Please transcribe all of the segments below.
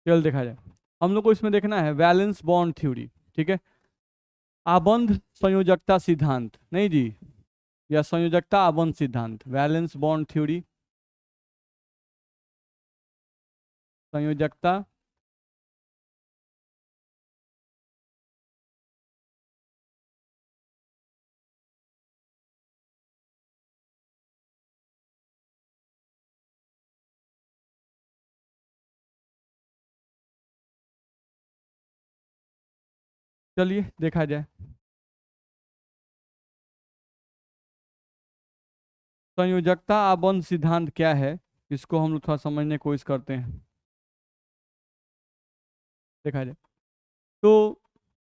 चल देखा जाए। हम लोग को इसमें देखना है वैलेंस बॉन्ड थ्योरी, ठीक है। आबंध संयोजकता सिद्धांत, नहीं जी, या संयोजकता आबंध सिद्धांत, वैलेंस बॉन्ड थ्योरी, संयोजकता चलिए देखा जाए। संयोजकता आबंध सिद्धांत क्या है, इसको हम लोग थोड़ा समझने की कोशिश करते हैं, देखा जाए। तो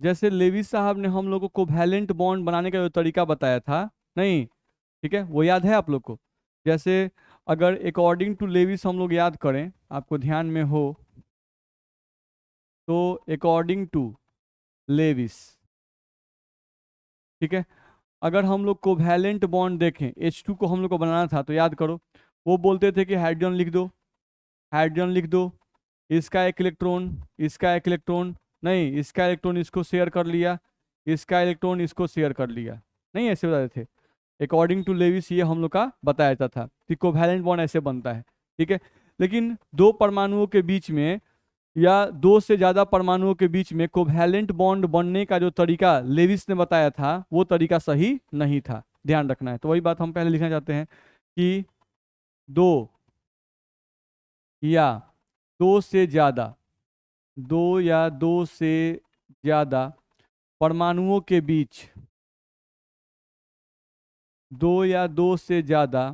जैसे लेविस साहब ने हम लोग को कोवैलेंट बॉन्ड बनाने का जो तरीका बताया था, नहीं, ठीक है, वो याद है आप लोग को। जैसे अगर अकॉर्डिंग टू लेविस हम लोग याद करें, आपको ध्यान में हो तो, अकॉर्डिंग टू लेविस, ठीक है, अगर हम लोग कोवैलेंट बॉन्ड देखें, H2 को हम लोग को बनाना था तो याद करो, वो बोलते थे कि हाइड्रोजन लिख दो, हाइड्रोजन लिख दो, इसका एक इलेक्ट्रॉन, इसका एक इलेक्ट्रॉन, नहीं इसका इलेक्ट्रॉन इसको शेयर कर लिया, इसका इलेक्ट्रॉन इसको शेयर कर लिया, नहीं ऐसे बताते थे। अकॉर्डिंग टू लेविस ये हम लोग का बताया जाता था कि कोवैलेंट बॉन्ड ऐसे बनता है, ठीक है। लेकिन दो परमाणुओं के बीच में या दो से ज्यादा परमाणुओं के बीच में कोवैलेंट बॉन्ड बनने का जो तरीका लेविस ने बताया था वो तरीका सही नहीं था, ध्यान रखना है। तो वही बात हम पहले लिखना चाहते हैं कि दो या दो से ज्यादा, दो या दो से ज्यादा परमाणुओं के बीच, दो या दो से ज्यादा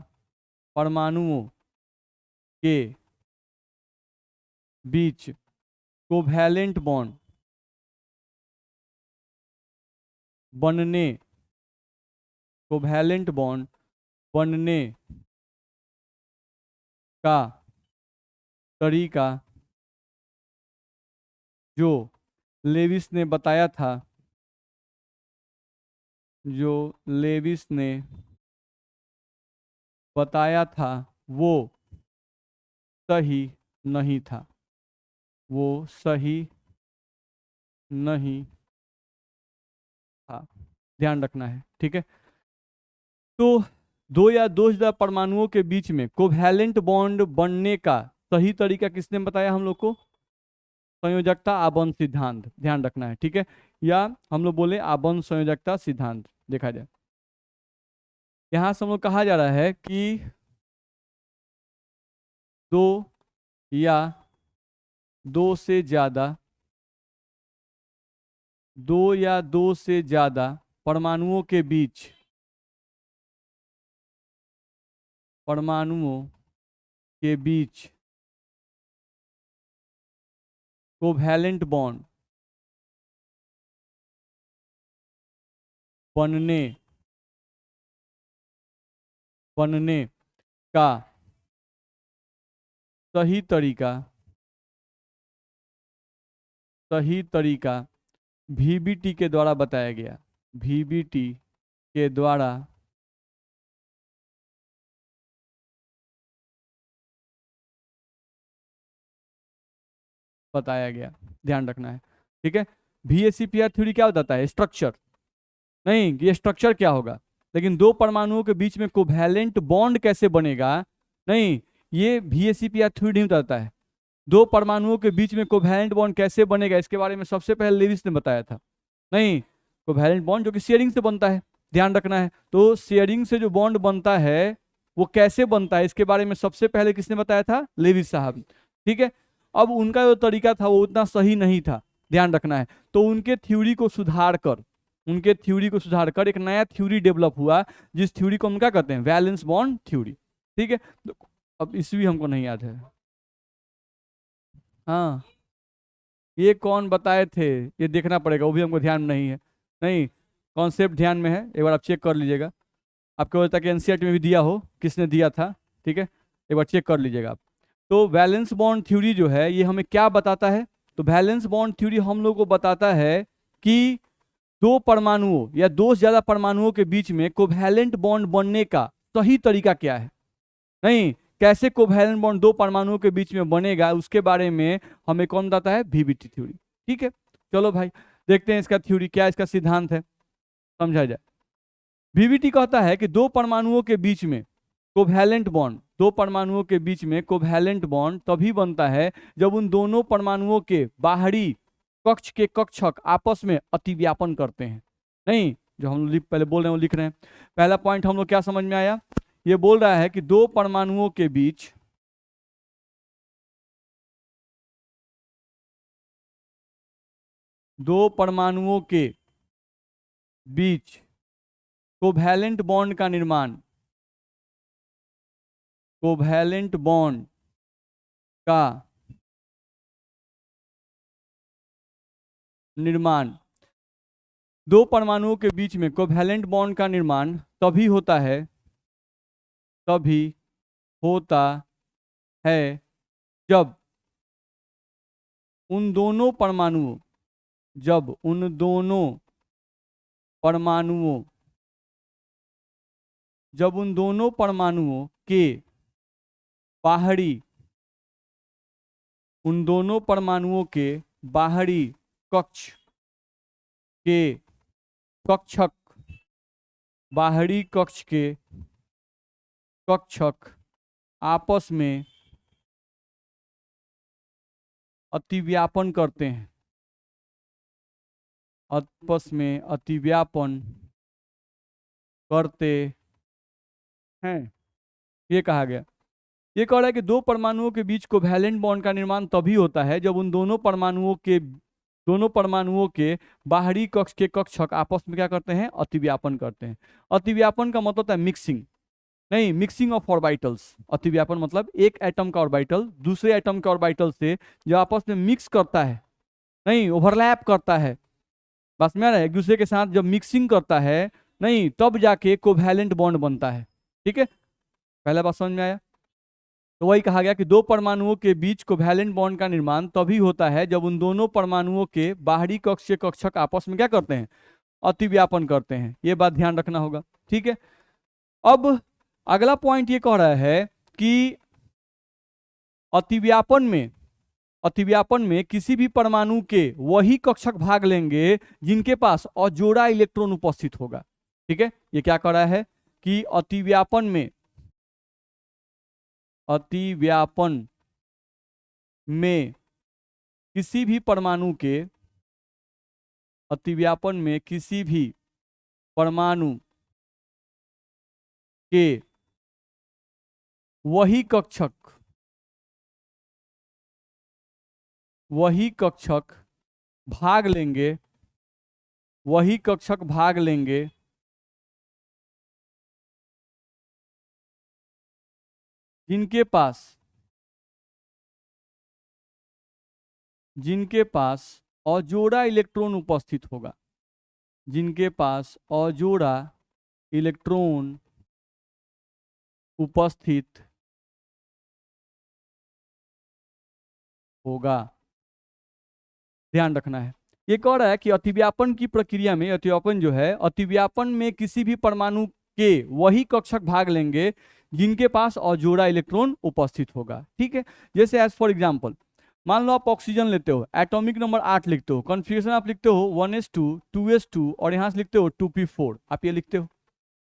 परमाणुओं के बीच कोवैलेंट बॉन्ड बनने, कोवैलेंट बॉन्ड बनने का तरीका जो लेविस ने बताया था, जो लेविस ने बताया था वो सही नहीं था, वो सही नहीं था, ध्यान रखना है, ठीक है। तो दो या दो से ज्यादा परमाणुओं के बीच में कोवैलेंट बॉन्ड बनने का सही तरीका किसने बताया हम लोग को, संयोजकता आबंध सिद्धांत, ध्यान रखना है, ठीक है। या हम लोग बोले आबंध संयोजकता सिद्धांत, देखा जाए। यहां से हम लोग कहा जा रहा है कि दो या दो से ज्यादा, दो या दो से ज्यादा परमाणुओं के बीच, परमाणुओं के बीच कोवैलेंट बॉन्ड बनने बनने का सही तरीका, सही तरीका VBT के द्वारा बताया गया, VBT के द्वारा बताया गया, ध्यान रखना है, ठीक है। VACPR थ्योरी क्या बताता है, स्ट्रक्चर, नहीं ये स्ट्रक्चर क्या होगा, लेकिन दो परमाणुओं के बीच में कोवैलेंट बॉन्ड कैसे बनेगा, नहीं ये VACPR थ्योरी नहीं बताता है। दो परमाणुओं के बीच में कोवैलेंट बॉन्ड कैसे बनेगा इसके बारे में सबसे पहले लेविस ने बताया था, नहीं कोवैलेंट बॉन्ड जो कि शेयरिंग से बनता है, ध्यान रखना है। तो शेयरिंग से जो बॉन्ड बनता है वो कैसे बनता है इसके बारे में सबसे पहले किसने बताया था, लेविस साहब, ठीक है। अब उनका जो तरीका था वो उतना सही नहीं था, ध्यान रखना है। तो उनके थ्योरी को सुधार कर, उनके थ्योरी को सुधार कर एक नया थ्योरी डेवलप हुआ, जिस थ्योरी को हम क्या कहते हैं, वैलेंस बॉन्ड थ्योरी, ठीक है। तो अब ईस्वी हमको नहीं याद है, हाँ ये कौन बताए थे ये देखना पड़ेगा, वो भी हमको ध्यान में नहीं है, नहीं कॉन्सेप्ट ध्यान में है, एक बार आप चेक कर लीजिएगा, आपको होता है कि एनसीईआरटी में भी दिया हो, किसने दिया था, ठीक है, एक बार चेक कर लीजिएगा आप। तो वैलेंस बॉन्ड थ्योरी जो है ये हमें क्या बताता है, तो वैलेंस बॉन्ड थ्योरी हम लोग को बताता है कि दो परमाणुओं या दो से ज्यादा परमाणुओं के बीच में कोवैलेंट बॉन्ड बनने का सही तरीका क्या है, नहीं कैसे कोवैलेंट बॉन्ड दो परमाणुओं के बीच में बनेगा उसके बारे में हमें कौन बताता है, वीबीटी थ्योरी। ठीक है, चलो भाई देखते हैं इसका थ्योरी क्या, इसका सिद्धांत है, समझा जाए। वीबीटी कहता है कि दो परमाणुओं के बीच में कोवैलेंट बॉन्ड, दो परमाणुओं के बीच में कोवैलेंट बॉन्ड तभी बनता है जब उन दोनों परमाणुओं के बाहरी कक्ष के कक्षक आपस में अतिव्यापन करते हैं। नहीं, जो हम लोग पहले बोल रहे हैं वो लिख रहे हैं। पहला पॉइंट हम लोग क्या समझ में आया, ये बोल रहा है कि दो परमाणुओं के बीच कोवैलेंट बॉन्ड का निर्माण, कोवैलेंट बॉन्ड का निर्माण, दो परमाणुओं के बीच में कोवैलेंट बॉन्ड का निर्माण तभी होता है, तभी होता है जब उन दोनों परमाणुओं, जब उन दोनों परमाणुओं, जब उन दोनों परमाणुओं के बाहरी, उन दोनों परमाणुओं के बाहरी कक्ष के कक्षक, बाहरी कक्ष के कक्षक आपस में अतिव्यापन करते हैं, आपस में अतिव्यापन करते हैं, ये कहा गया। ये कह रहा है कि दो परमाणुओं के बीच कोवैलेंट बॉन्ड का निर्माण तभी होता है जब उन दोनों परमाणुओं के बाहरी कक्ष के कक्षक आपस में क्या करते हैं, अतिव्यापन करते हैं। अतिव्यापन का मतलब होता है मिक्सिंग, नहीं, मिक्सिंग ऑफ ऑर्बिटल्स। अतिव्यापन मतलब एक एटम का ऑर्बिटल दूसरे एटम के ऑर्बिटल से जो आपस में मिक्स करता है, नहीं ओवरलैप करता है, बस में एक दूसरे के साथ जब मिक्सिंग करता है, नहीं तब जाके कोवैलेंट बॉन्ड बनता है। ठीक है, पहला बात समझ में आया। तो वही कहा गया कि दो परमाणुओं के बीच कोवैलेंट बॉन्ड का निर्माण तभी होता है जब उन दोनों परमाणुओं के बाहरी कक्ष के कक्षक आपस में क्या करते हैं, अतिव्यापन करते हैं। ये बात ध्यान रखना होगा। ठीक है, अब अगला पॉइंट ये कह रहा है कि अतिव्यापन में किसी भी परमाणु के वही कक्षक भाग लेंगे जिनके पास अजोड़ा इलेक्ट्रॉन उपस्थित होगा। ठीक है, ये क्या कह रहा है कि अतिव्यापन में किसी भी परमाणु के, अतिव्यापन में किसी भी परमाणु के वही कक्षक भाग लेंगे, वही कक्षक भाग लेंगे जिनके पास अजोड़ा इलेक्ट्रॉन उपस्थित होगा, जिनके पास अजोड़ा इलेक्ट्रॉन उपस्थित होगा। ध्यान रखना है, ये कह रहा है कि अतिव्यापन की प्रक्रिया में, अतिव्यापन जो है, अतिव्यापन में किसी भी परमाणु के वही कक्षक भाग लेंगे जिनके पास अजोड़ा इलेक्ट्रॉन उपस्थित होगा। ठीक है, जैसे एज फॉर एग्जांपल मान लो आप ऑक्सीजन लेते हो, एटॉमिक नंबर 8 लिखते हो, कॉन्फ़िगरेशन आप लिखते हो 1s2 2s2 और यहां से लिखते हो 2p4, आप ये लिखते हो।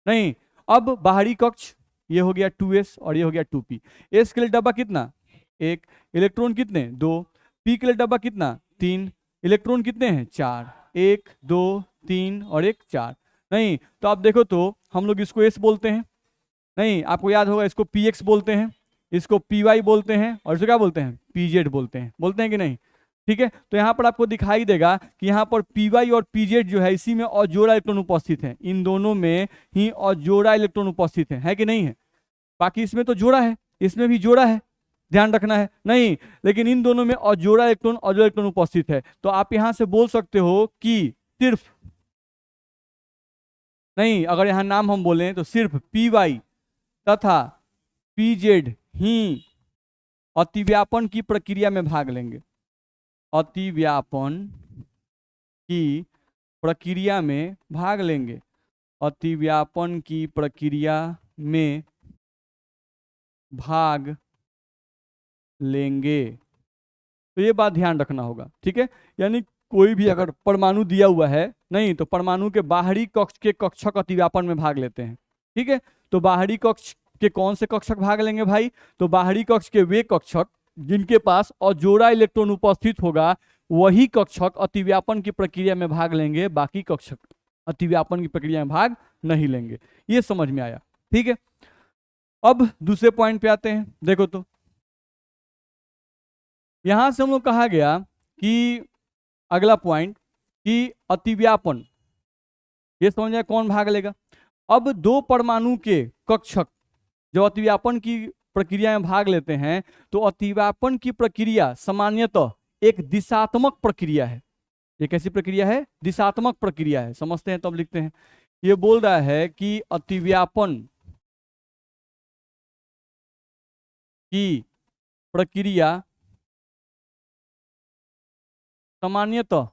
नहीं, अब बाहरी कक्ष ये हो गया 2s और ये हो गया 2p। एस के लिए डब्बा कितना, एक, इलेक्ट्रॉन कितने, 2, पी के लिए डब्बा कितना, 3, इलेक्ट्रॉन कितने हैं, 4, 1 2 3 और 1 4। नहीं तो आप देखो तो हम लोग इसको एस बोलते हैं, नहीं आपको याद होगा इसको पी एक्स बोलते हैं, इसको पी वाई बोलते हैं और इसको क्या बोलते हैं, पी जेड बोलते हैं कि नहीं। ठीक है, तो यहाँ पर आपको दिखाई देगा कि यहाँ पर पी वाई और पी जेड जो है इसी में अजोड़ा इलेक्ट्रॉन उपस्थित है, इन दोनों में ही अजोड़ा इलेक्ट्रॉन उपस्थित है कि नहीं है। बाकी इसमें तो जोड़ा है, इसमें भी जोड़ा है, ध्यान रखना है। नहीं, लेकिन इन दोनों में अजोड़ा इलेक्ट्रॉन उपस्थित है। तो आप यहां से बोल सकते हो कि सिर्फ, नहीं अगर यहां नाम हम बोलें तो सिर्फ पी वाई तथा पी जेड ही अतिव्यापन की प्रक्रिया में भाग लेंगे, अतिव्यापन की प्रक्रिया में भाग लेंगे, अतिव्यापन की प्रक्रिया में भाग लेंगे। तो ये बात ध्यान रखना होगा, ठीक है। यानी कोई भी अगर परमाणु दिया हुआ है, नहीं तो परमाणु के बाहरी कक्ष के कक्षक अतिव्यापन में भाग लेते हैं, ठीक है। तो बाहरी कक्ष के कौन से कक्षक भाग लेंगे भाई? तो बाहरी कक्ष के वे कक्षक जिनके पास अजोड़ा इलेक्ट्रॉन उपस्थित होगा, वही कक्षक अतिव्यापन की प्रक्रिया में भाग लेंगे, बाकी कक्षक अतिव्यापन की प्रक्रिया में भाग नहीं लेंगे। ये समझ में आया, ठीक है। अब दूसरे पॉइंट पे आते हैं। देखो तो यहां से हम लोग कहा गया कि अगला पॉइंट कि अतिव्यापन, ये समझ आया कौन भाग लेगा। अब दो परमाणु के कक्षक जब अतिव्यापन की प्रक्रिया में भाग लेते हैं, तो अतिव्यापन की प्रक्रिया सामान्यतः एक दिशात्मक प्रक्रिया है। ये कैसी प्रक्रिया है? दिशात्मक प्रक्रिया है। समझते हैं तब लिखते हैं। ये बोल रहा है कि अतिव्यापन की प्रक्रिया सामान्यतः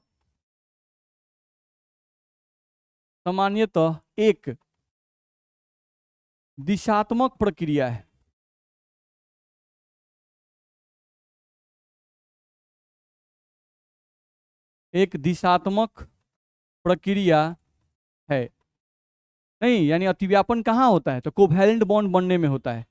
एक दिशात्मक प्रक्रिया है। एक दिशात्मक प्रक्रिया है। नहीं, यानी अतिव्यापन कहाँ होता है? तो कोवैलेंट बॉन्ड बनने में होता है।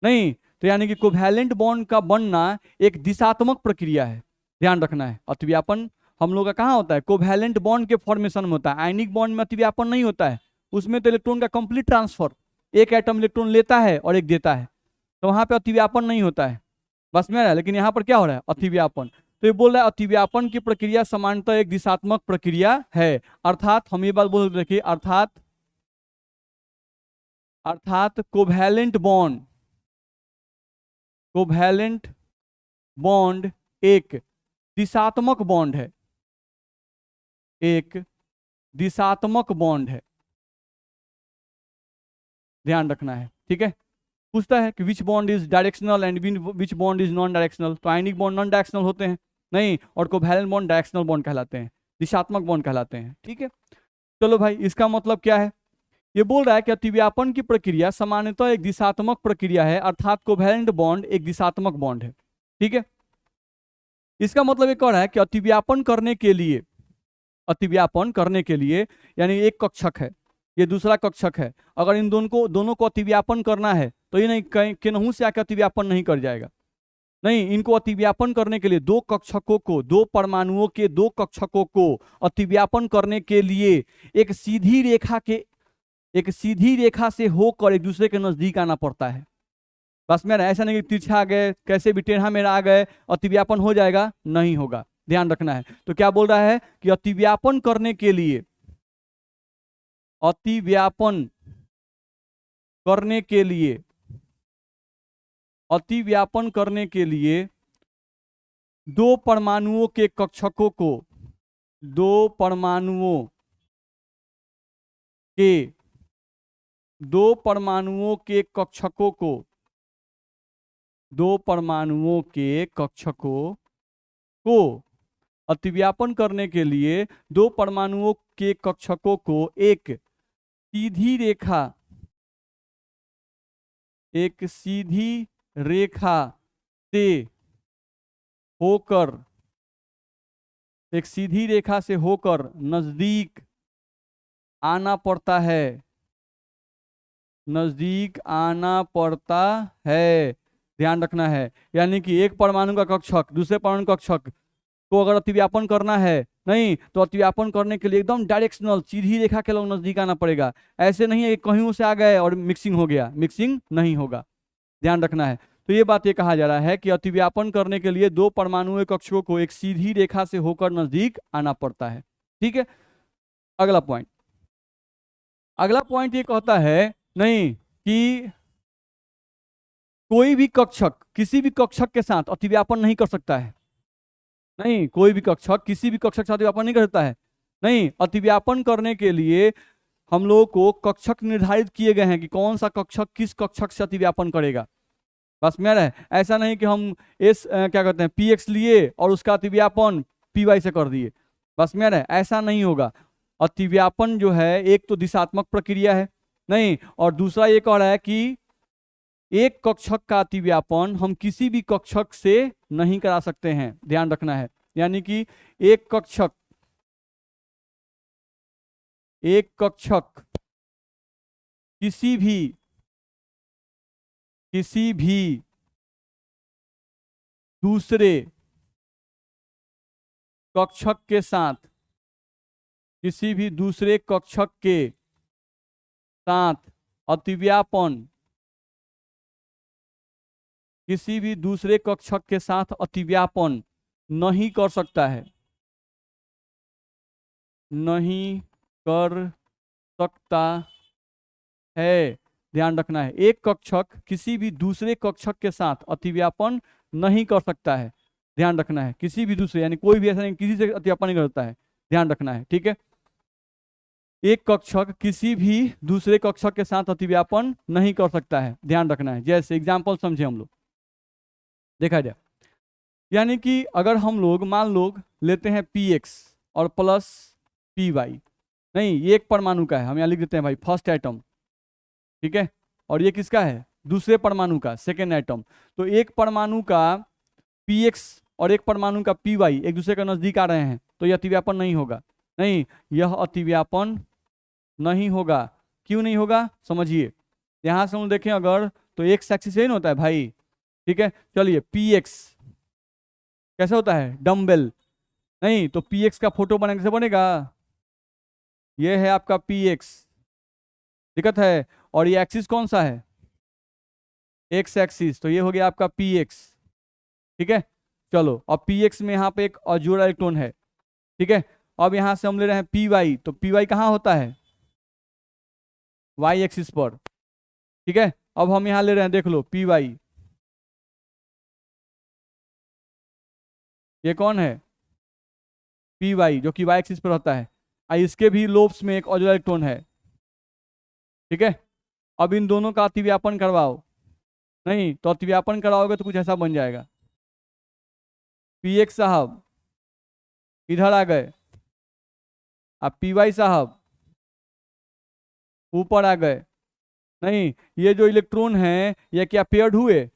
नहीं, तो यानी कि कोवैलेंट बॉन्ड का बनना एक दिशात्मक प्रक्रिया है, ध्यान रखना है। अतिव्यापन हम लोग का कहाँ होता है? कोवैलेंट बॉन्ड के फॉर्मेशन में होता है। आयनिक बॉन्ड में अतिव्यापन नहीं होता है। उसमें तो इलेक्ट्रॉन का कंप्लीट ट्रांसफर, एक एटम इलेक्ट्रॉन लेता है और एक देता है, तो वहां पे अतिव्यापन नहीं होता है, बस में रहा है। लेकिन यहाँ पर क्या हो रहा है? अतिव्यापन। तो ये बोल रहा है अतिव्यापन की प्रक्रिया सामान्यतः एक दिशात्मक प्रक्रिया है। अर्थात हम ये बात बोल रहे, अर्थात कोवैलेंट बॉन्ड एक दिशात्मक बॉन्ड है, एक दिशात्मक बॉन्ड है, ध्यान रखना है, ठीक है। पूछता है कि विच bond is directional and which bond is non directional. तो आयनिक बॉन्ड नॉन डायरेक्शनल होते हैं, नहीं, और कोवैलेंट बॉन्ड डायरेक्शनल बॉन्ड कहलाते हैं, दिशात्मक बॉन्ड कहलाते हैं, ठीक है। चलो भाई, इसका मतलब क्या है? ये बोल रहा है कि अतिव्यापन की प्रक्रिया सामान्यतः एक दिशात्मक प्रक्रिया है, अर्थात कोवैलेंट बॉन्ड एक दिशात्मक बॉन्ड है, ठीक है। इसका मतलब ये कह रहा है कि अतिव्यापन करने के लिए यानी एक कक्षक है, ये दूसरा कक्षक है, अगर इन दोनों को अतिव्यापन करना है तो ये नहीं कहीं से आकर अतिव्यापन नहीं कर जाएगा। नहीं, इनको अतिव्यापन करने के लिए दो कक्षकों को, दो परमाणुओं के दो कक्षकों को अतिव्यापन करने के लिए एक सीधी रेखा से होकर एक दूसरे के नजदीक आना पड़ता है। बस मेरा ऐसा नहीं कि तिरछा आ गए, कैसे भी टेढ़ा मेढ़ा आ गए, अतिव्यापन हो जाएगा, नहीं होगा, ध्यान रखना है। तो क्या बोल रहा है कि अतिव्यापन करने के लिए अतिव्यापन करने के लिए दो परमाणुओं के कक्षकों को, दो परमाणुओं के कक्षकों को, दो परमाणुओं के कक्षकों को अतिव्यापन करने के लिए दो परमाणुओं के कक्षकों को एक सीधी रेखा से होकर नजदीक आना पड़ता है, ध्यान रखना है। यानी कि एक परमाणु का कक्षक दूसरे परमाणु कक्षक को अगर अतिव्यापन करना है, नहीं, तो अतिव्यापन करने के लिए एकदम डायरेक्शनल सीधी रेखा के लोग नजदीक आना पड़ेगा। ऐसे नहीं है कि कहीं से आ गए और मिक्सिंग हो गया, मिक्सिंग नहीं होगा, ध्यान रखना है। तो ये बात ये कहा जा रहा है कि अतिव्यापन करने के लिए दो परमाणु कक्षकों को एक सीधी रेखा से होकर नजदीक आना पड़ता है, ठीक है। अगला पॉइंट ये कहता है नहीं कि कोई भी कक्षक किसी भी कक्षक के साथ अतिव्यापन नहीं कर सकता है। नहीं, कोई भी कक्षक किसी भी कक्षक के साथ अतिव्यापन नहीं कर सकता है। नहीं, अतिव्यापन करने के लिए हम लोगों को कक्षक निर्धारित किए गए हैं कि कौन सा कक्षक किस कक्षक से अतिव्यापन करेगा। बस मेरा है, ऐसा नहीं कि हम क्या कहते हैं पीएक्स लिए और उसका अतिव्यापन पीवाई से कर दिए, बस मेरा है, ऐसा नहीं होगा। अतिव्यापन जो है एक तो दिशात्मक प्रक्रिया है, नहीं, और दूसरा ये कह रहा है कि एक कक्षक का अतिव्यापन हम किसी भी कक्षक से नहीं करा सकते हैं, ध्यान रखना है। यानी कि एक कक्षक किसी भी दूसरे कक्षक के साथ किसी भी दूसरे कक्षक के साथ अतिव्यापन किसी भी दूसरे कक्षक के साथ अतिव्यापन नहीं कर सकता है, नहीं कर सकता है। ध्यान रखना है, एक कक्षक किसी भी दूसरे कक्षक के साथ अतिव्यापन नहीं कर सकता है। ध्यान रखना है, किसी भी दूसरे, यानी कोई भी ऐसा नहीं किसी से अतिव्यापन नहीं करता है, ध्यान रखना है, ठीक है। एक कक्षक किसी भी दूसरे कक्षक के साथ अतिव्यापन नहीं कर सकता है, ध्यान रखना है। जैसे एग्जाम्पल समझे हम लोग, देखा जाए, यानी कि अगर हम लोग मान लो लेते हैं px और प्लस py, नहीं ये एक परमाणु का है, हम यहाँ लिख देते हैं भाई फर्स्ट एटम, ठीक है, और ये किसका है, दूसरे परमाणु का सेकेंड एटम। तो एक परमाणु का px और एक परमाणु का py एक दूसरे के नजदीक आ रहे हैं, तो यह अतिव्यापन नहीं होगा, नहीं यह अतिव्यापन नहीं होगा। क्यों नहीं होगा समझिए, यहां से हम देखें अगर, तो एक्स एक्सिस यही ना होता है भाई, ठीक है। चलिए px कैसे होता है, डम्बेल, नहीं तो px का फोटो बनाने से बनेगा, ये है आपका px, दिक्कत है। और ये एक्सिस कौन सा है, एक्स एक्सिस, तो ये हो गया आपका px, ठीक है। चलो अब px में यहाँ पे एक अजोड़ा इलेक्ट्रॉन है, ठीक है। अब यहाँ से हम ले रहे हैं py, तो py कहाँ होता है, y एक्सिस पर, ठीक है। अब हम यहाँ ले रहे हैं, देख लो py, ये कौन है, py जो कि y एक्सिस पर होता है, इसके भी लोब्स में एक अजोड़ा इलेक्ट्रॉन है, ठीक है। अब इन दोनों का अतिव्यापन करवाओ, नहीं तो अतिव्यापन कराओगे तो कुछ ऐसा बन जाएगा, px साहब इधर आ गए, अब py साहब ऊपर आ गए, नहीं ये जो इलेक्ट्रॉन है ये क्या पेयर्ड हुए,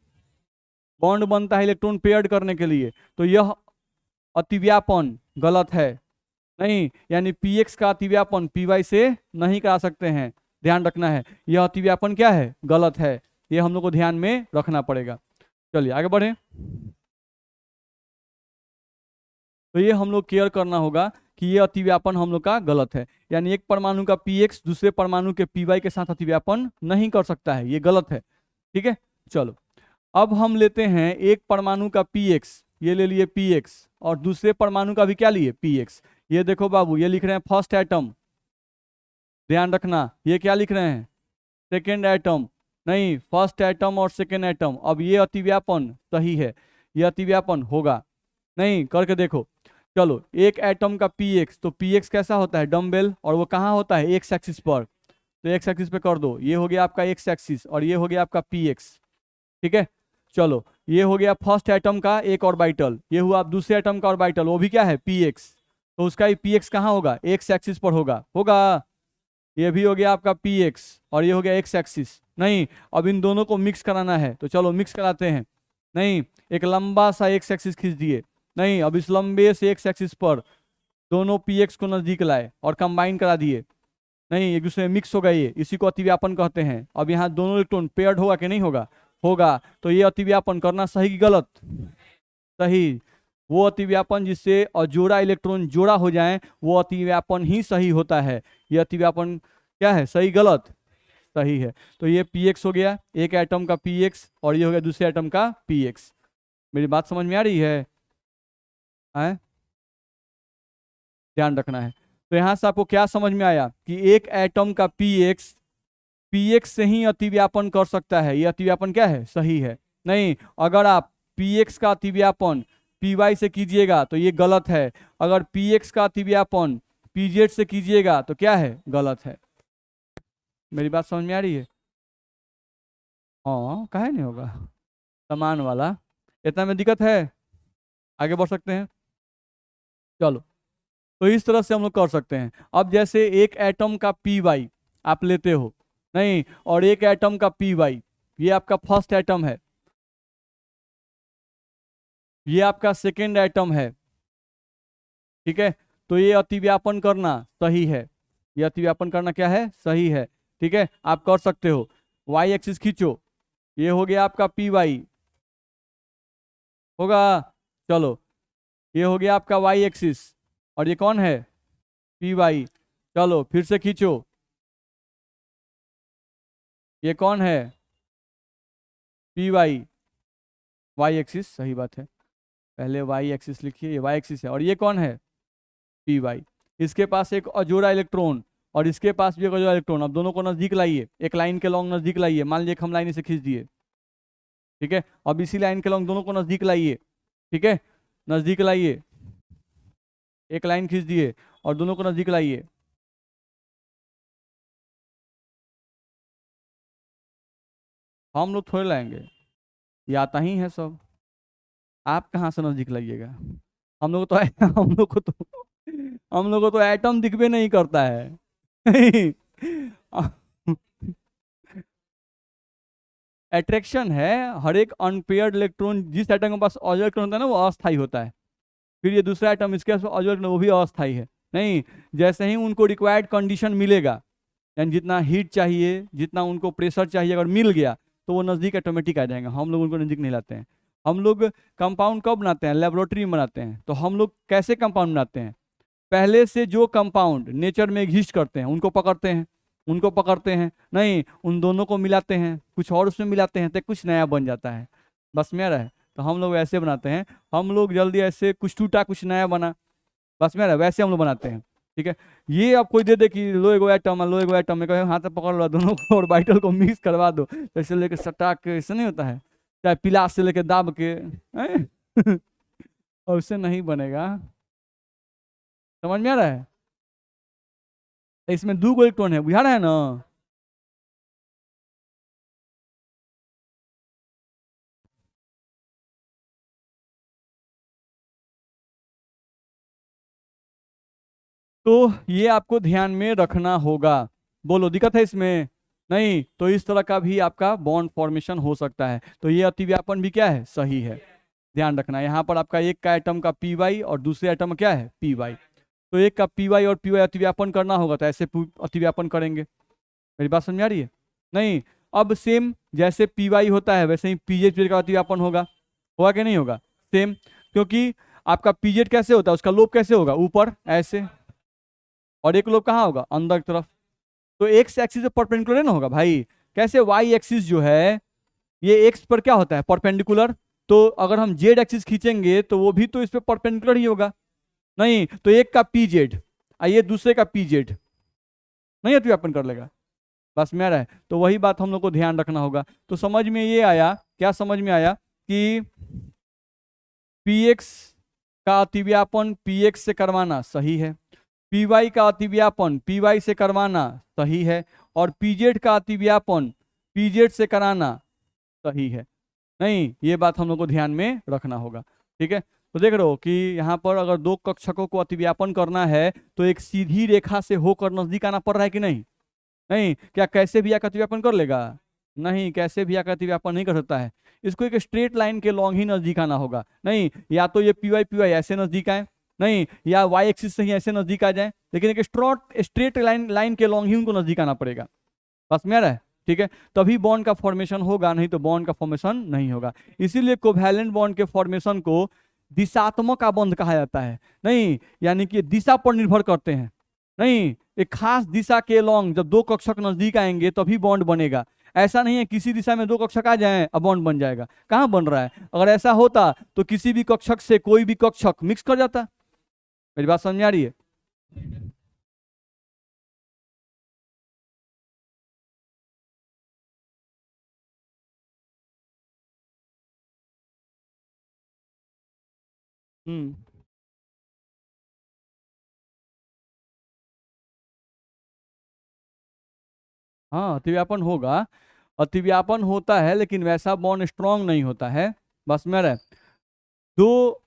बॉन्ड बनता है इलेक्ट्रॉन पेयर्ड करने के लिए, तो यह अतिव्यापन गलत है, नहीं यानी px का अतिव्यापन py से नहीं करा सकते हैं, ध्यान रखना है, यह अतिव्यापन क्या है, गलत है, ये हम लोग को ध्यान में रखना पड़ेगा। चलिए आगे बढ़े, तो ये हम लोग केयर करना होगा कि ये अतिव्यापन हम लोग का गलत है, यानी एक परमाणु का px दूसरे परमाणु के py के साथ अतिव्यापन नहीं कर सकता है, ये गलत है, ठीक है। चलो अब हम लेते हैं एक परमाणु का px, ये ले लिए px, और दूसरे परमाणु का भी क्या लिए px, ये देखो बाबू ये लिख रहे हैं फर्स्ट एटम, ध्यान रखना ये क्या लिख रहे हैं, सेकेंड एटम, नहीं फर्स्ट एटम और सेकेंड एटम। अब ये अतिव्यापन सही है, ये अतिव्यापन होगा, नहीं करके देखो। चलो एक एटम का px, तो px कैसा होता है, डम्बेल, और वो कहाँ होता है, एक्स एक्सिस पर, तो एक्स एक्सिस पे कर दो, ये हो गया आपका एक्स एक्सिस और ये हो गया आपका px, ठीक है। चलो ये हो गया फर्स्ट एटम का एक ऑर्बिटल, ये हुआ दूसरे एटम का ऑर्बिटल, वो भी क्या है px, तो उसका ही px कहाँ होगा, एक्स एक्सिस पर होगा, ये भी हो गया आपका px और ये हो गया एक्स एक्सिस। नहीं अब इन दोनों को मिक्स कराना है, तो चलो मिक्स कराते हैं, नहीं एक लंबा सा एक्स एक्सिस खींच दिए, नहीं अब इस लंबे से एक्स एक्सिस पर दोनों px को नजदीक लाए और कंबाइन करा दिए, नहीं एक दूसरे में मिक्स हो गए, इसी को अतिव्यापन कहते हैं। अब यहाँ दोनों इलेक्ट्रॉन पेयर्ड होगा कि नहीं होगा, होगा, तो ये अतिव्यापन करना सही कि गलत, सही, वो अतिव्यापन जिससे अजोड़ा इलेक्ट्रॉन जोड़ा हो जाए वो अतिव्यापन ही सही होता है, ये अतिव्यापन क्या है, सही गलत, सही है। तो ये px हो गया, एक एटम का px और ये हो गया दूसरे एटम का px। मेरी बात समझ में आ रही है, ध्यान रखना है। तो यहां से आपको क्या समझ में आया कि एक एटम का px से ही अतिव्यापन कर सकता है, ये अतिव्यापन क्या है, सही है। नहीं अगर आप px का अतिव्यापन py से कीजिएगा तो ये गलत है, अगर px का अतिव्यापन pz से कीजिएगा तो क्या है, गलत है। मेरी बात समझ में आ रही है, हाँ काहे नहीं होगा, समान वाला, इतना में दिक्कत है, आगे बढ़ सकते हैं। चलो तो इस तरह से हम लोग कर सकते हैं। अब जैसे एक एटम का py आप लेते हो, नहीं और एक एटम का py, ये आपका फर्स्ट एटम है, ये आपका सेकेंड एटम है, ठीक है। तो ये अतिव्यापन करना सही है, ये अतिव्यापन करना क्या है, सही है, ठीक है, आप कर सकते हो। वाई एक्सिस खींचो, ये हो गया आपका पी वाई, होगा, चलो ये हो गया आपका वाई एक्सिस, और ये कौन है, पी वाई। चलो फिर से खींचो, ये कौन है, पी वाई, वाई एक्सिस, सही बात है, पहले वाई एक्सिस लिखिए, ये वाई एक्सिस है, और ये कौन है, पी वाई। इसके पास एक अजोड़ा इलेक्ट्रॉन और इसके पास भी एक अजोड़ा इलेक्ट्रॉन, अब दोनों को नजदीक लाइए, एक लाइन के लॉन्ग नजदीक लाइए, मान लीजिए हम लाइन इसे खींच दिए, ठीक है, अब इसी लाइन के लॉन्ग दोनों को नजदीक लाइए, ठीक है, नजदीक लाइए, एक लाइन खींच दिए और दोनों को नजदीक लाइए। हम लोग थोड़े लाएंगे, ये आता ही है सब, आप कहाँ से नजदीक लाइएगा, हम लोग तो हम लोग को तो हम लोग को तो एटम दिखबे नहीं करता है अट्रैक्शन है, हर एक अनपेयर्ड इलेक्ट्रॉन जिस एटम के पास ऑर्बिटल इलेक्ट्रॉन होता है ना वो अस्थायी होता है, फिर ये दूसरा एटम इसके पास ऑर्बिटल इलेक्ट्रॉन वो भी अस्थायी है। नहीं, जैसे ही उनको रिक्वायर्ड कंडीशन मिलेगा, यानी जितना हीट चाहिए, जितना उनको प्रेशर चाहिए, अगर मिल गया तो वो नज़दीक ऑटोमेटिक आ जाएंगे, हम लोग उनको नज़दीक नहीं लाते हैं। हम लोग कंपाउंड कब बनाते हैं, लेबोरेटरी में बनाते हैं। तो हम लोग कैसे कंपाउंड बनाते हैं, पहले से जो कंपाउंड नेचर में एग्जिस्ट करते हैं उनको पकड़ते हैं, उनको पकड़ते हैं, नहीं उन दोनों को मिलाते हैं, कुछ और उसमें मिलाते हैं तो कुछ नया बन जाता है, बस मेरा है। तो हम लोग ऐसे बनाते हैं, हम लोग जल्दी ऐसे कुछ टूटा कुछ नया बना, बस मेरा वैसे हम लोग बनाते हैं, ठीक है। ये अब कोई दे दे कि लो एगो एटम, लो एगो एटम में कहे हाथ से पकड़ लो दोनों को और बाइटल को मिक्स करवा दो, तो ऐसे लेके सटा के, ऐसे नहीं होता है, चाहे पिलास से लेके दाब के और उससे नहीं बनेगा, समझ में आ रहा है। इसमें दो गो इलेक्ट्रॉन है, बुझा रहा है ना। तो ये आपको ध्यान में रखना होगा, बोलो दिक्कत है इसमें, नहीं तो इस तरह का भी आपका बॉन्ड फॉर्मेशन हो सकता है। तो ये अतिव्यापन भी क्या है, सही है, ध्यान रखना। यहाँ पर आपका एक का एटम का पी वाई और दूसरे एटम क्या है, पी वाई, तो एक का पी वाई और पी वाई अतिव्यापन करना होगा तो ऐसे अतिव्यापन करेंगे, मेरी बात समझ में आ रही है। नहीं, अब सेम जैसे पी वाई होता है वैसे ही पीजेड का अतिव्यापन होगा, होगा कि नहीं होगा, सेम, क्योंकि आपका पीजेड कैसे होता है, उसका लोब कैसे होगा, ऊपर ऐसे, और एक लोब कहाँ होगा, अंदर की तरफ, तो एक्स एक्सिस पे परपेंडिकुलर ना होगा भाई, कैसे वाई एक्सिस जो है ये एक्स पर क्या होता है, परपेंडिकुलर, तो अगर हम जेड एक्सिस खींचेंगे तो वो भी तो इस पे परपेंडिकुलर ही होगा, नहीं तो एक का पी जेड ये दूसरे का पी जेड नहीं अतिव्यापन कर लेगा, बस में आ रहा है। तो वही बात हम लोग को ध्यान रखना होगा। तो समझ में ये आया, क्या समझ में आया कि पी एक्स का अतिव्यापन पी एक्स से करवाना सही है, पी वाई का अतिव्यापन पी वाई से करवाना सही है, और पीजेड का अतिव्यापन पीजेड से कराना सही है। नहीं, ये बात हम लोग को ध्यान में रखना होगा, ठीक है। तो देख रहे हो कि यहाँ पर अगर दो कक्षकों को अतिव्यापन करना है तो एक सीधी रेखा से होकर नजदीक आना पड़ रहा है कि नहीं, नहीं क्या कैसे भी आकर अतिव्यापन कर लेगा, नहीं कैसे भी आकर अतिव्यापन नहीं कर सकता है, इसको एक स्ट्रेट लाइन के लॉन्ग ही नजदीक आना होगा, नहीं या तो ये पी वाई ऐसे नजदीक आए, नहीं या वाई एक्सिस से ही ऐसे नजदीक आ जाए, लेकिन एक स्ट्रेट लाइन लाइन के लॉन्ग ही उनको नजदीक आना पड़ेगा, बस में आ रहा है, ठीक है। तभी बॉन्ड का फॉर्मेशन होगा, नहीं तो बॉन्ड का फॉर्मेशन नहीं होगा। इसीलिए कोवैलेंट बॉन्ड के फॉर्मेशन को दिशात्मक आबंध कहा जाता है, नहीं यानी कि दिशा पर निर्भर करते हैं, नहीं एक खास दिशा के लॉन्ग जब दो कक्षक नजदीक आएंगे तभी बॉन्ड बनेगा, ऐसा नहीं है किसी दिशा में दो कक्षक आ जाएं अब बॉन्ड बन जाएगा, कहाँ बन रहा है, अगर ऐसा होता तो किसी भी कक्षक से कोई भी कक्षक मिक्स कर जाता, मेरी बात समझ में आ रही है। हम्म, हाँ अतिव्यापन होगा, अतिव्यापन होता है लेकिन वैसा बॉन्ड स्ट्रांग नहीं होता है, बस में रहे। दो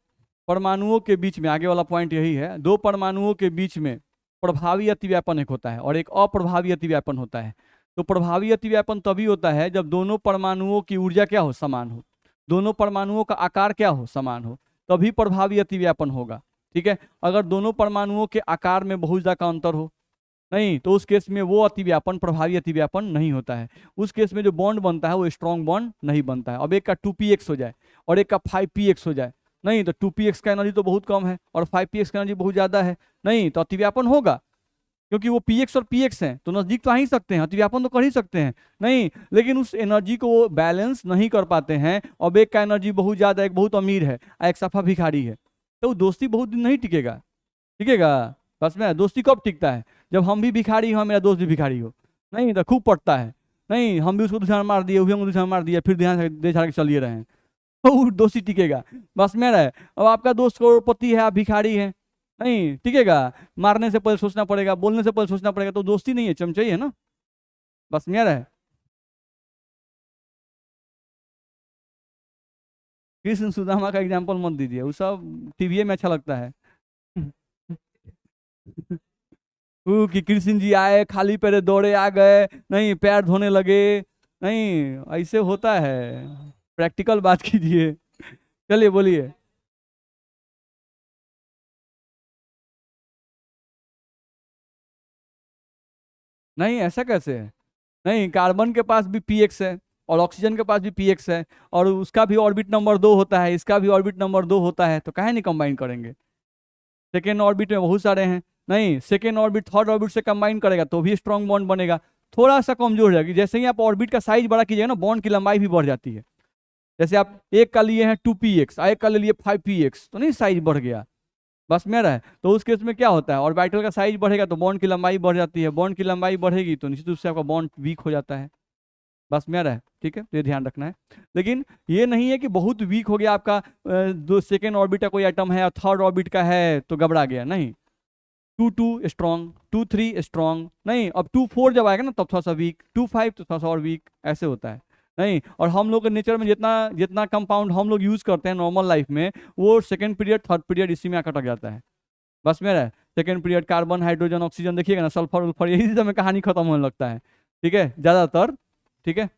परमाणुओं के बीच में, आगे वाला पॉइंट यही है, दो परमाणुओं के बीच में प्रभावी अतिव्यापन एक होता है और एक अप्रभावी अतिव्यापन होता है। तो प्रभावी अतिव्यापन तभी होता है जब दोनों परमाणुओं की ऊर्जा क्या हो, समान हो, दोनों परमाणुओं का आकार क्या हो, समान हो, तभी प्रभावी अतिव्यापन होगा। ठीक है, अगर दोनों परमाणुओं के आकार में बहुभुजा का अंतर हो, नहीं, तो उस केस में वो अतिव्यापन प्रभावी अतिव्यापन नहीं होता है। उस केस में जो बॉन्ड बनता है वो स्ट्रॉन्ग बॉन्ड नहीं बनता है। अब एक का 2px हो जाए और एक का 5px हो जाए, नहीं, तो 2px का एनर्जी तो बहुत कम है और 5px का एनर्जी बहुत ज्यादा है, नहीं, तो अतिव्यापन होगा, क्योंकि वो px और px हैं तो नजदीक तो आ ही सकते हैं, अतिव्यापन तो कर ही सकते हैं, नहीं, लेकिन उस एनर्जी को वो बैलेंस नहीं कर पाते हैं। अब एक का एनर्जी बहुत ज्यादा, एक बहुत अमीर है, एक सफा भिखारी है, तो वो दोस्ती बहुत दिन नहीं टिकेगा। टिकेगा? बस में दोस्ती कब टिकता है, जब हम भी भिखारी हो, मेरा दोस्त भी भिखारी हो, नहीं, तो खूब पड़ता है, नहीं, हम भी उसको दुश्मन मार दिए, वही हमको दुश्मन मार दिया, फिर ध्यान से दे छाड़ के चलिए रहे हैं, तो वो दोस्ती टिकेगा। बस में रहे, अब आपका दोस्त करोड़पति है, आप भिखारी हैं, नहीं टिकेगा, मारने से पहले सोचना पड़ेगा, बोलने से पहले सोचना पड़ेगा, तो दोस्ती नहीं है, चमचाई है ना। बस में रहे, कृष्ण सुदामा का एग्जाम्पल मत दीजिए, वो सब टीवीए में अच्छा लगता है। वो कि कृष्ण जी आए, खाली पैरे दौड़े आ गए, नहीं, पैर धोने लगे, नहीं, ऐसे होता है, प्रैक्टिकल बात कीजिए। चलिए बोलिए। नहीं, ऐसा कैसे है, नहीं, कार्बन के पास भी px है और ऑक्सीजन के पास भी px है, और उसका भी ऑर्बिट नंबर 2 होता है, इसका भी ऑर्बिट नंबर 2 होता है, तो काहे नहीं कंबाइन करेंगे। सेकेंड ऑर्बिट में बहुत सारे हैं, नहीं, सेकेंड ऑर्बिट थर्ड ऑर्बिट से कंबाइन करेगा तो भी स्ट्रॉन्ग बॉन्ड बनेगा। थोड़ा सा कमजोर हो जाएगी, जैसे ही आप ऑर्बिट का साइज बड़ा कीजिएगा ना, बॉन्ड की लंबाई भी बढ़ जाती है। जैसे आप एक का लिए हैं 2px, एक का ले लिए 5px, तो नहीं साइज बढ़ गया। बस मेरा है, तो उस केस में क्या होता है, ऑर्बिटल का साइज बढ़ेगा तो बॉन्ड की लंबाई बढ़ जाती है, बॉन्ड की लंबाई बढ़ेगी तो निश्चित रूप से आपका बॉन्ड वीक हो जाता है। बस मेरा है, ठीक है, तो ये ध्यान रखना है। लेकिन ये नहीं है कि बहुत वीक हो गया आपका, दो सेकेंड ऑर्बिट का कोई एटम है और थर्ड ऑर्बिट का है तो घबरा गया, नहीं, 2 2 स्ट्रॉन्ग, 2 3 स्ट्रॉन्ग, नहीं, अब 2 4 जब आएगा ना तब थोड़ा सा वीक, 2 5 तो थोड़ा सा और वीक, ऐसे होता है, नहीं। और हम लोग के नेचर में जितना जितना कंपाउंड हम लोग यूज करते हैं नॉर्मल लाइफ में, वो सेकेंड पीरियड थर्ड पीरियड इसी में आकर अटक जाता है। बस मेरा है, second period carbon hydrogen oxygen देखिएगा ना, सल्फर उल्फर, यही समय कहानी खत्म होने लगता है, ठीक है, ज्यादातर। ठीक है,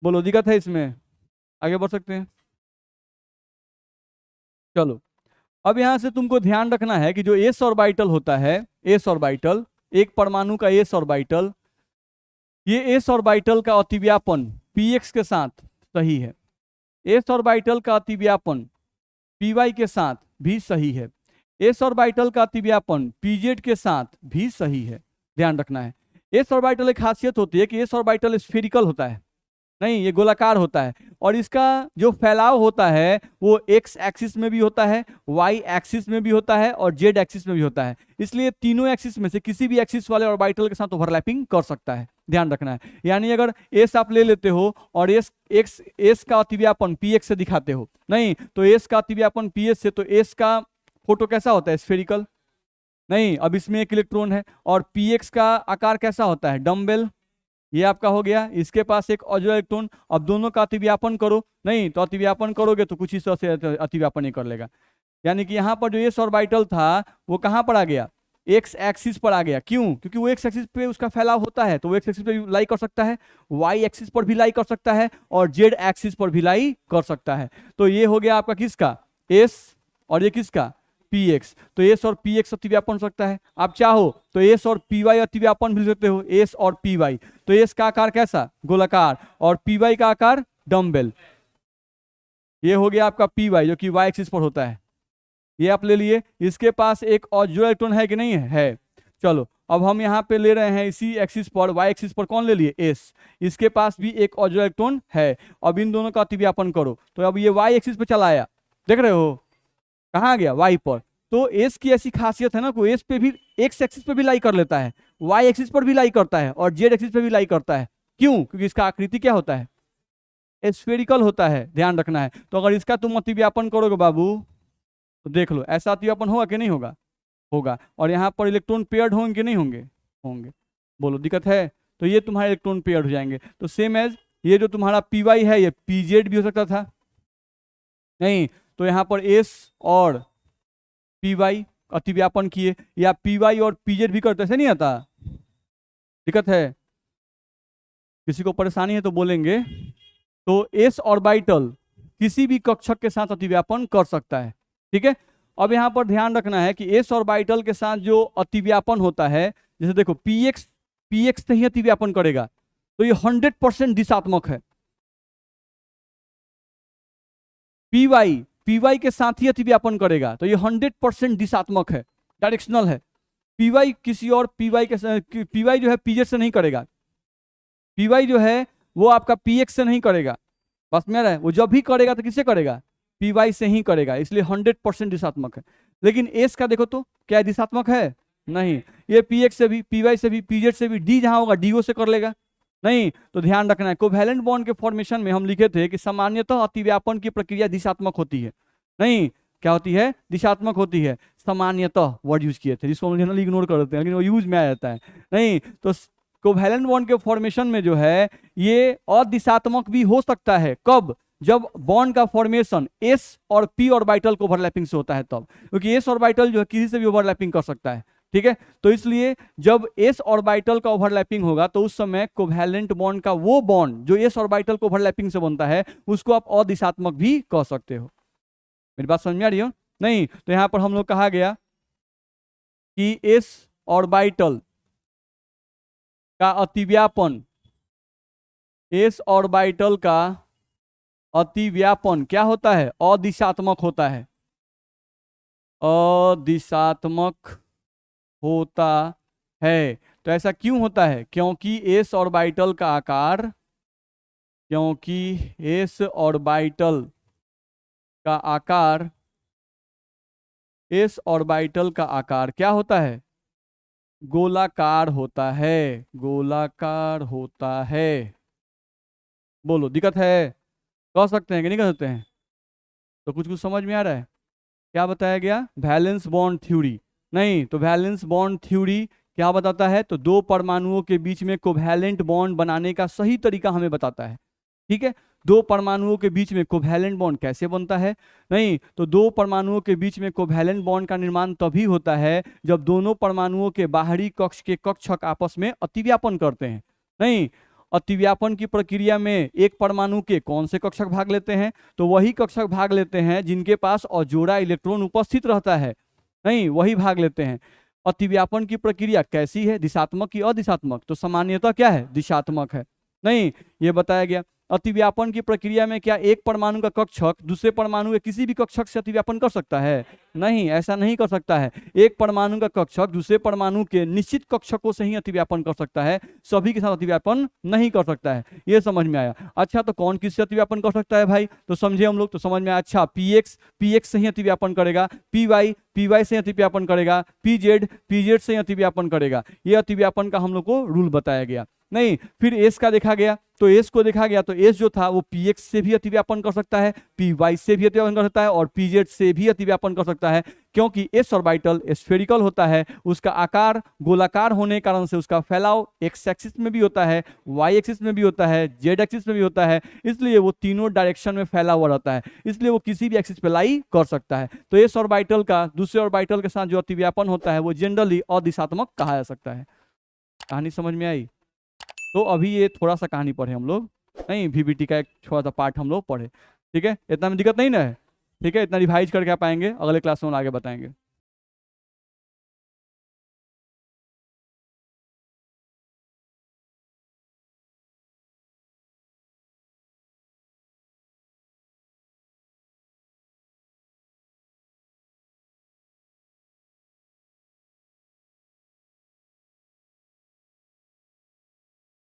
बोलो, दिक्कत है इसमें, आगे बढ़ सकते हैं। चलो, अब यहां से तुमको ध्यान रखना है कि जो एस ऑर्बिटल होता है, एस ऑर्बिटल, एक परमाणु का एस ऑर्बिटल, ये एस ऑर्बिटल का अतिव्यापन px के साथ सही है, एस ऑर्बिटल का अतिव्यापन py के साथ भी सही है, एस ऑर्बिटल का अतिव्यापन pz के साथ भी सही है। ध्यान रखना है, एस ऑर्बिटल एक खासियत होती है कि एस ऑर्बिटल स्फेरिकल होता है, नहीं, ये गोलाकार होता है, और इसका जो फैलाव होता है वो एक्स एक्सिस में भी होता है, वाई एक्सिस में भी होता है और जेड एक्सिस में भी होता है, इसलिए तीनों एक्सिस में से किसी भी एक्सिस वाले ऑर्बिटल के साथ ओवरलैपिंग कर सकता है। ध्यान रखना है, यानी अगर एस आप ले लेते हो और एस एक्स एस का अतिव्यापन पी एक्स से दिखाते हो, नहीं, तो एस का अतिव्यापन पी एस से, तो एस का फोटो कैसा होता है, स्फेरिकल, नहीं, अब इसमें एक इलेक्ट्रॉन है, और पी एक्स का आकार कैसा होता है, डम्बेल, ये आपका हो गया, इसके पास एक अजो इलेक्ट्रॉन, अब दोनों का अतिव्यापन करो, नहीं, तो अतिव्यापन करोगे तो कुछ इस तरह से अतिव्यापन नहीं कर लेगा, यानी कि यहाँ पर जो एस ऑर्बिटल था वो कहाँ पर आ गया, एक्स एक्सिस पर आ गया, क्यों, क्योंकि वो एक्स एक्सिस पे उसका फैलाव होता है, तो वो एक्स एक्सिस पे भी लाई कर सकता है, वाई एक्सिस पर भी लाई कर सकता है और जेड एक्सिस पर भी लाई कर सकता है। तो ये हो गया आपका किसका, एस, और ये किसका, पी एक्स, तो एस और पी एक्स अतिव्यापन हो सकता है, आप चाहो तो एस और पी वाई अतिव्यापन भी सकते हो, एस और पी वाई, तो एस का आकार कैसा, गोलाकार, और पी वाई का आकार डम्बेल, ये हो गया आपका पी वाई जो कि वाई एक्सिस पर होता है, ये आप ले लिए। इसके पास एक और जो इलेक्ट्रॉन है कि नहीं है, है। चलो, अब हम यहाँ पे ले रहे हैं इसी एक्सिस पर, वाई एक्सिस पर कौन ले लिए, एस, इसके पास भी एक और जो इलेक्ट्रॉन है, अब इन दोनों का अतिव्यापन करो, तो अब ये वाई एक्सिस पे चला आया, देख रहे हो, कहाँ गया, वाई पर, तो एस की ऐसी खासियत है ना को एस पे भी एक्स एक्सिस पे भी लाई कर लेता है, वाई एक्सिस पर भी लाई करता है और जेड एक्सिस पे भी लाई करता है, क्यों, क्योंकि इसका आकृति क्या होता है, स्फेरिकल होता है, ध्यान रखना है। तो अगर इसका तुम अतिव्यापन करोगे बाबू, तो देख लो ऐसा अतिव्यापन होगा कि नहीं होगा, होगा, और यहाँ पर इलेक्ट्रॉन पेयर्ड होंगे कि नहीं होंगे, होंगे, बोलो दिक्कत है, तो ये तुम्हारे इलेक्ट्रॉन पेयर्ड हो जाएंगे, तो सेम एज ये जो तुम्हारा पी वाई है ये पी जेड भी हो सकता था, नहीं, तो यहाँ पर एस और पी वाई अतिव्यापन किए, या पी वाई और पी जेड भी करते, ऐसे नहीं आता, दिक्कत है, किसी को परेशानी है तो बोलेंगे। तो एस ऑर्बिटल किसी भी कक्षक के साथ अतिव्यापन कर सकता है, ठीक है। अब यहाँ पर ध्यान रखना है कि एस ऑर्बिटल के साथ जो अतिव्यापन होता है, जैसे देखो पीएक्स से ही अतिव्यापन करेगा, तो ये 100% दिशात्मक है। पीवाई के साथ ही अतिव्यापन करेगा, तो ये 100% दिशात्मक है, डायरेक्शनल है। पीवाई किसी और पीवाई जो है पीजेड से नहीं करेगा। पीवाई जो है वो आपका पीएक्स से नहीं करेगा, बस में रहा है। वो जब भी करेगा तो किससे करेगा? पीवाई से ही करेगा, इसलिए 100% दिशात्मक है। लेकिन एस का देखो तो क्या दिशात्मक है? नहीं। ये पीएक्स से भी, पीवाई से भी, पीजेड से भी, डी जहां होगा डीओ से कर लेगा, नहीं। तो ध्यान रखना है, कोवैलेंट बॉन्ड के फॉर्मेशन में हम लिखे थे कि सामान्यतः अतिव्यापन की प्रक्रिया दिशात्मक होती है। नहीं, क्या होती है? दिशात्मक होती है। सामान्यतः वर्ड यूज किए थे, जिसको हम जनरली इग्नोर कर देते हैं, लेकिन वो यूज में आ जाता है। नहीं, तो कोवैलेंट बॉन्ड के फॉर्मेशन में जो है ये अदिशात्मक भी हो सकता है। कब? जब बॉन्ड का फॉर्मेशन एस और पी ऑर्बिटल को ओवरलैपिंग से होता है तब, क्योंकि एस ऑर्बिटल जो है किसी से भी ओवरलैपिंग कर सकता है, ठीक है। तो इसलिए जब एस ऑर्बिटल का ओवरलैपिंग होगा तो उस समय कोवैलेंट बॉन्ड का वो बॉन्ड जो एस ऑर्बिटल को ओवरलैपिंग से बनता है उसको आप अदिशात्मक भी कह सकते हो। मेरी बात समझ में आ रही हो? नहीं, तो यहां पर हम लोग कहा गया कि एस ऑर्बिटल का अतिव्यापन, एस ऑर्बिटल का अतिव्यापन क्या होता है? अदिशात्मक होता है, अदिशात्मक होता है। तो ऐसा क्यों होता है? क्योंकि एस ऑर्बिटल का आकार, क्योंकि एस ऑर्बिटल का आकार, एस ऑर्बिटल का आकार क्या होता है? गोलाकार होता है, गोलाकार होता है। बोलो दिक्कत है? कह सकते हैं कि नहीं कह सकते हैं? तो कुछ कुछ समझ में आ रहा है? क्या बताया गया? Valence bond theory. नहीं, तो वैलेंस बॉन्ड थ्योरी क्या बताता है? तो दो परमाणुओं के बीच में कोवैलेंट बॉन्ड बनाने का सही तरीका हमें बताता है, ठीक है। दो परमाणुओं के बीच में कोवैलेंट बॉन्ड कैसे बनता है? नहीं, तो दो परमाणुओं के बीच में कोवैलेंट बॉन्ड का निर्माण तभी होता है जब दोनों परमाणुओं के बाहरी कक्ष के कक्षक आपस में अतिव्यापन करते हैं। नहीं, अतिव्यापन की प्रक्रिया में एक परमाणु के कौन से कक्षक भाग लेते हैं? तो वही कक्षक भाग लेते हैं जिनके पास अजोड़ा इलेक्ट्रॉन उपस्थित रहता है, नहीं, वही भाग लेते हैं। अतिव्यापन की प्रक्रिया कैसी है? दिशात्मक की अदिशात्मक? तो सामान्यतः क्या है? दिशात्मक है। नहीं, ये बताया गया। अतिव्यापन की प्रक्रिया में क्या एक परमाणु का कक्षक दूसरे परमाणु के किसी भी कक्षक से अतिव्यापन कर सकता है? नहीं, ऐसा नहीं कर सकता है। एक परमाणु का कक्षक दूसरे परमाणु के निश्चित कक्षकों से ही अतिव्यापन कर सकता है, सभी के साथ अतिव्यापन नहीं कर सकता है। ये समझ में आया? अच्छा, तो कौन किससे अतिव्यापन कर सकता है भाई? तो समझे हम लोग, तो समझ में आया। अच्छा, पीएक्स से ही अतिव्यापन करेगा, पीवाई से अतिव्यापन करेगा, पीजेड से अतिव्यापन करेगा। ये अतिव्यापन का हम लोग को रूल बताया गया। नहीं, फिर एस का देखा गया, तो एस को देखा गया तो एस जो था वो पीएक्स से भी अतिव्यापन कर सकता है, पीवाई से भी अतिव्यापन कर सकता है और पीजेड से भी अतिव्यापन कर सकता है, क्योंकि एस ऑर्बिटल स्फेरिकल होता है। उसका आकार गोलाकार होने के कारण से उसका फैलाव एक्स एक्सिस में भी होता है, वाई एक्सिस में भी होता है, जेड एक्सिस में भी होता है, इसलिए वो तीनों डायरेक्शन में फैला हुआ रहता है, इसलिए वो किसी भी एक्सिस पे लाई कर सकता है। तो एस ऑर्बिटल का दूसरे ऑर्बिटल के साथ जो अतिव्यापन होता है वो जनरली अदिशात्मक कहा जा सकता है। कहानी समझ में आई? तो अभी ये थोड़ा सा कहानी पढ़े हम लोग, नहीं, वीबीटी का एक छोटा सा पार्ट हम लोग पढ़े, ठीक है। इतना में दिक्कत नहीं ना है? ठीक है, इतना रिवाइज करके आप आएंगे, अगले क्लास में हम आगे बताएंगे।